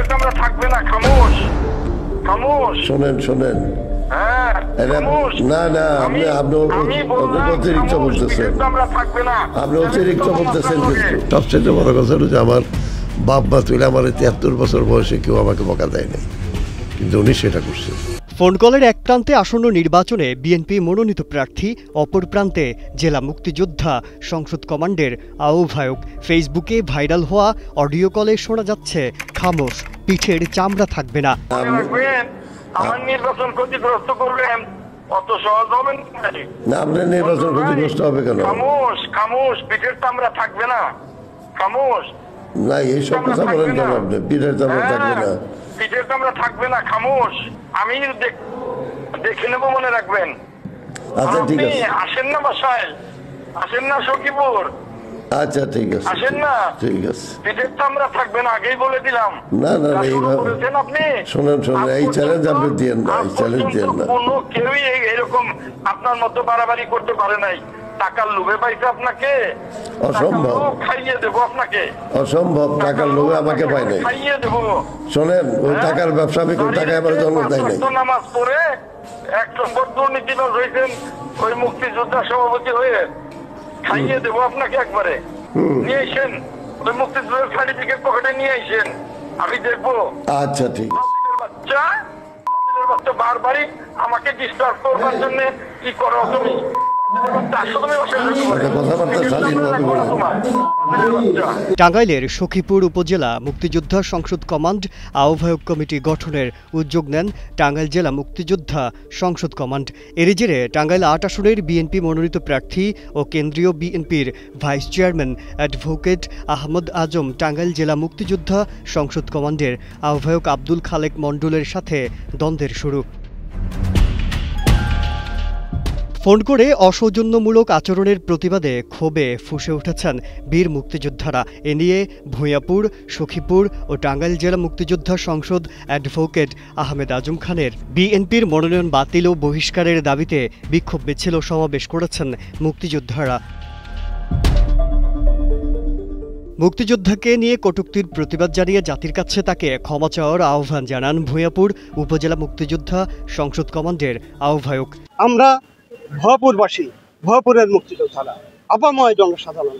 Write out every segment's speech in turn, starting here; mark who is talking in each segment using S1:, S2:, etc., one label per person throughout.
S1: পিঠের চামড়া থাকবে না। খামোশ খামোশ।
S2: শোনেন শোনেন,
S1: হ্যাঁ খামোশ।
S2: না না, আপনি
S1: আমি বললাম
S2: অতিরিক্ত
S1: খামোশ,
S2: বলতেছেন,
S1: পিঠের চামড়া থাকবে না।
S2: আপনি অতিরিক্ত বলতেছেন। কিন্তু সবচেয়ে বড় কথা হলো যে আমার বাপ মা তুলে আমার 73 বছর বয়সে কেউ আমাকে বকা দেয় নাই, কিন্তু উনি সেটা করছেন।
S3: ফোন কলের এক প্রান্তে আসন্ন নির্বাচনে বিএনপি মনোনীত প্রার্থী, অপর প্রান্তে জেলা মুক্তিযোদ্ধা সংসদ কমান্ডের আহ্বায়ক। ফেসবুকে ভাইরাল হওয়া অডিও কলে শোনা যাচ্ছে খামোশ, পিঠের চামড়া থাকবে না।
S1: আমার নির্বাচন ক্ষতিগ্রস্ত করবেন, অত সহজ হবে
S2: না। আপনার নির্বাচন ক্ষতিগ্রস্ত হবে কেন?
S1: খামোশ খামোশ, পিঠের চামড়া থাকবে না। খামোশ।
S2: না, এইসব কথা বলেন কেন আপনি? পিঠের চামড়া থাকবে না,
S1: পিঠের চামড়া থাকবে না। খামোশ। আমি দেখে নেবো, মনে রাখবেন।
S2: আচ্ছা ঠিক আছে,
S1: আসেন না বাসায়, আসেন না সখীপুর।
S2: আচ্ছা ঠিক আছে,
S1: আসেন না,
S2: ঠিক আছে।
S1: পিঠের চামড়া থাকবে না, আগেই বলে দিলাম।
S2: না না, এইভাবে
S1: আপনি
S2: শোনেন শোনেন, এই চ্যালেঞ্জ আপনি দিয়েন না, এই চ্যালেঞ্জ দিয়েন না।
S1: কোনো কেউই এরকম আপনার মতো বাড়াবাড়ি করতে পারে নাই। টাকার লোভে পাইছে আপনাকে,
S2: অসম্ভব।
S1: খাইয়ে দেবো আপনাকে,
S2: অসম্ভব। টাকার লোভে আমাকে পাই নাই।
S1: খাইয়ে দেবো।
S2: শোনেন, ওই টাকার ব্যবসা আমি কোন টাকায় আমার জন্ম দেয় নাই।
S1: নামাজ পড়ে 1 নম্বর দুর্নীতিবাজ হয়েছেন ওই মুক্তিযোদ্ধা সভাপতি হয়ে। খাইয়ে দেবো আপনাকে একবারে। নিয়ে আসেন ওই মুক্তিযোদ্ধার সার্টিফিকেট পকেটে নিয়ে আসেন, আমি দেখবো।
S2: আচ্ছা ঠিক
S1: বাচ্চা বারবারই আমাকে ডিস্টার্ব করবার জন্য কি করো তুমি?
S3: টাঙ্গাইলের সখীপুর উপজেলা মুক্তিযোদ্ধা সংসদ কমান্ড আহ্বায়ক কমিটি গঠনের উদ্যোগ নেন টাঙ্গাইল জেলা মুক্তিযোদ্ধা সংসদ কমান্ড। এরই জেরে টাঙ্গাইল ৮ আসনের বিএনপি মনোনীত প্রার্থী ও কেন্দ্রীয় বিএনপির ভাইস চেয়ারম্যান অ্যাডভোকেট আহমদ আজম টাঙ্গাইল জেলা মুক্তিযোদ্ধা সংসদ কমান্ডের আহ্বায়ক আব্দুল খালেক মণ্ডলের সাথে দ্বন্দ্বের শুরু। ফোন করে অসৌজন্যমূলক আচরণের প্রতিবাদে ক্ষোভে ফুঁসে উঠেছেন বীর মুক্তিযোদ্ধারা। এ নিয়ে ভূঁইয়াপুর, সখীপুর ও টাঙ্গাইল জেলা মুক্তিযোদ্ধা সংসদ অ্যাডভোকেট আহমেদ আজম খানের বিএনপির মনোনয়ন বাতিল ও বহিষ্কারের দাবিতে বিক্ষোভ মিছিল সমাবেশ করেছেন মুক্তিযোদ্ধারা। মুক্তিযোদ্ধাকে নিয়ে কটূক্তির প্রতিবাদ জানিয়ে জাতির কাছে তাকে ক্ষমা চাওয়ার আহ্বান জানান ভূঁইয়াপুর উপজেলা মুক্তিযোদ্ধা সংসদ কমান্ডের আহ্বায়ক।
S4: আমরা ভয়পুরবাসী, ভয়পুরের মুক্তিযোদ্ধারা, আপাময় জনসাধারণ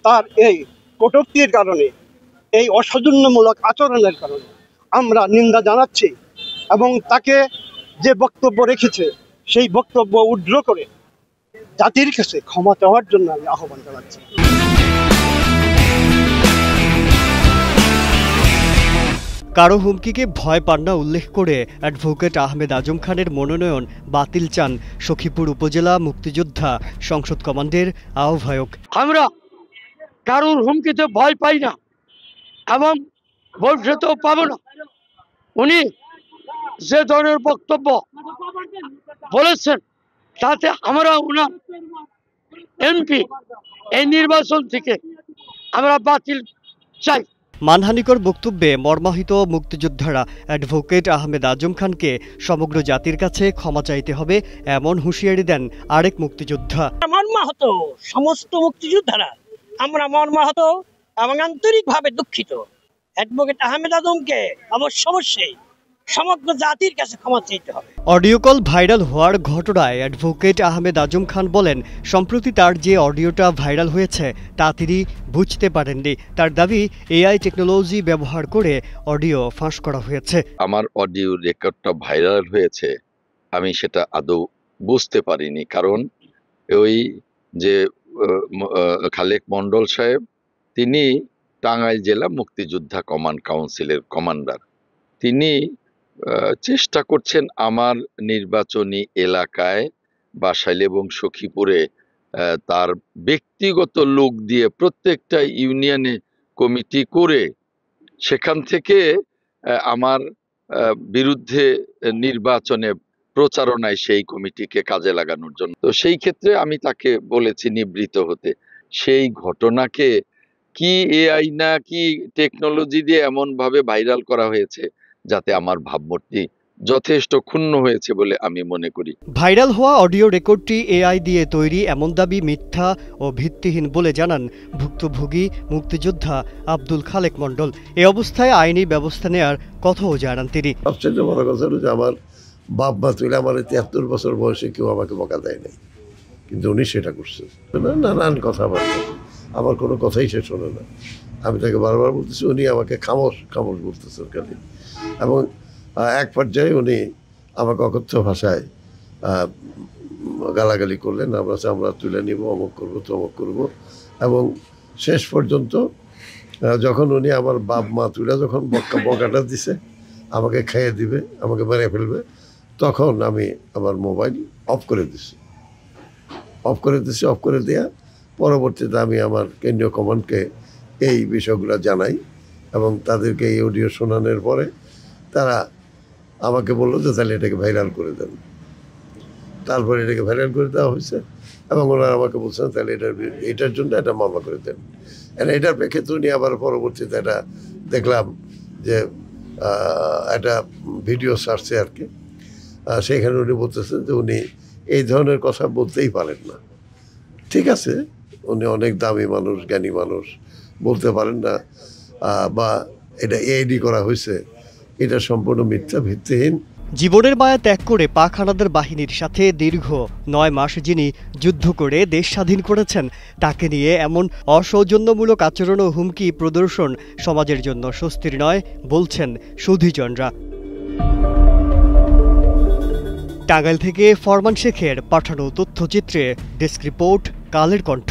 S4: তার এই কটূক্তির কারণে, এই অসৌজন্যমূলক আচরণের কারণে আমরা নিন্দা জানাচ্ছি এবং তাকে যে বক্তব্য রেখেছে সেই বক্তব্য উদ্ধৃত করে জাতির কাছে ক্ষমা চাওয়ার জন্য আমি আহ্বান জানাচ্ছি।
S3: কারো হুমকিকে ভয় পান না উল্লেখ করে অ্যাডভোকেট আহমেদ আজম খানের মনোনয়ন বাতিল চান সখীপুর উপজেলা মুক্তিযোদ্ধা সংসদ কমান্ডের আহ্বায়ক।
S5: আমরা কারোর হুমকিতে ভয় পাই না এবং ভবিষ্যতেও পাবো না। উনি যে ধরনের বক্তব্য বলেছেন তাতে আমরা ওনার এমপি এই নির্বাচন থেকে আমরা বাতিল চাই।
S3: মানহানিকর বক্তব্যে মর্মাহিত মুক্তিযোদ্ধারা অ্যাডভোকেট আহমেদ আজম খানকে সমগ্র জাতির কাছে ক্ষমা চাইতে হবে এমন হুঁশিয়ারি দেন আরেক মুক্তিযোদ্ধা।
S6: মর্মাহত সমস্ত মুক্তিযোদ্ধারা আমরা মর্মাহত এবং আন্তরিকভাবে দুঃখিত। অ্যাডভোকেট আহমেদ আজমকে অবশ্যই সমগ্র জাতির কাছে ক্ষমা চাইতে হবে।
S3: অডিও কল ভাইরাল হওয়ার ঘটনায় অ্যাডভোকেট আহমেদ আজম খান বলেন, সম্প্রতি তার যে অডিওটা ভাইরাল হয়েছে তা তিনি বুঝতে পারেননি। তার দাবি এআই টেকনোলজি ব্যবহার করে অডিও ফাঁস করা হয়েছে।
S7: আমার অডিও রেকর্ডটা ভাইরাল হয়েছে, আমি সেটা আদৌ বুঝতে পারিনি। কারণ ওই যে খালেক মণ্ডল সাহেব, তিনি টাঙ্গাইল জেলা মুক্তিযোদ্ধা কমান্ড কাউন্সিলের কমান্ডার। তিনি চেষ্টা করছেন আমার নির্বাচনী এলাকায় বাসাইল এবং সখীপুরে তার ব্যক্তিগত লোক দিয়ে প্রত্যেকটা ইউনিয়নে কমিটি করে সেখান থেকে আমার বিরুদ্ধে নির্বাচনে প্রচারণায় সেই কমিটিকে কাজে লাগানোর জন্য। তো সেই ক্ষেত্রে আমি তাকে বলেছি নিবৃত হতে। সেই ঘটনাকে কি এআই না কি টেকনোলজি দিয়ে এমন ভাবে ভাইরাল করা হয়েছে যাতে আমার ভাবমূর্তি যথেষ্ট ক্ষুণ্ণ হয়েছে বলে আমি মনে করি।
S3: ভাইরাল হওয়া অডিও রেকর্ডটি এআই দিয়ে তৈরি এমন দাবি মিথ্যা ও ভিত্তিহীন বলে জানান ভুক্তভোগী মুক্তিযোদ্ধা আব্দুল খালেক মণ্ডল। এ অবস্থায় আইনি ব্যবস্থা নেয়ার কথাও জানান তিনি।
S2: সবচেয়ে বড় কথা হলো যে আমার বাপ মা তুলে আমার 73 বছর বয়সে কেউ আমাকে বকা দেয় নাই, কিন্তু উনি সেটা করছে। নানান কথাবার্তা, আমার কোনো কথাই সে শোনে না। আমি তাকে বারবার বলতেছি, উনি আমাকে খামোশ খামোশ বলতেছেন খালি। এবং এক পর্যায়ে উনি আমাকে অকথ্য ভাষায় গালাগালি করলেন, আমরা তুলে নিব, অমুক করবো তমুক করবো। এবং শেষ পর্যন্ত যখন উনি আমার বাপ মা তুলে যখন বকাটা দিছে, আমাকে খেয়ে দিবে, আমাকে মেরে ফেলবে, তখন আমি আমার মোবাইল অফ করে দেয়া পরবর্তীতে আমি আমার কেন্দ্রীয় কমান্ডকে এই বিষয়গুলো জানাই এবং তাদেরকে এই অডিও শোনানোর পরে তারা আমাকে বললো যে তাহলে এটাকে ভাইরাল করে দেন। তারপরে এটাকে ভাইরাল করে দেওয়া হয়েছে এবং ওনারা আমাকে বলছেন তাহলে এটার জন্য একটা মামলা করে দেন। এটার প্রেক্ষিতে উনি আবার পরবর্তীতে এটা দেখলাম যে একটা ভিডিও ছাড়ছে আর কি, সেখানে উনি বলতেছেন যে উনি এই ধরনের কথা বলতেই পারেন না। ঠিক আছে, উনি অনেক দামি মানুষ, জ্ঞানী মানুষ, বলতে পারেন না, বা এটা এআইডি করা হয়েছে, এটা সম্পূর্ণ মিথ্যা, ভিত্তিহীন।
S3: জীবনের মায়া ত্যাগ করে পাক হানাদার বাহিনীর সাথে দীর্ঘ 9 মাস যিনি যুদ্ধ করে দেশ স্বাধীন করেছেন, তাকে নিয়ে এমন অসৌজন্যমূলক আচরণ ও হুমকি প্রদর্শন সমাজের জন্য স্বস্তির নয় বলছেন সুধীজনরা। টাঙ্গাইল থেকে ফরমান শেখের পাঠানো তথ্যচিত্রে ডেস্ক রিপোর্ট, কালের কণ্ঠ।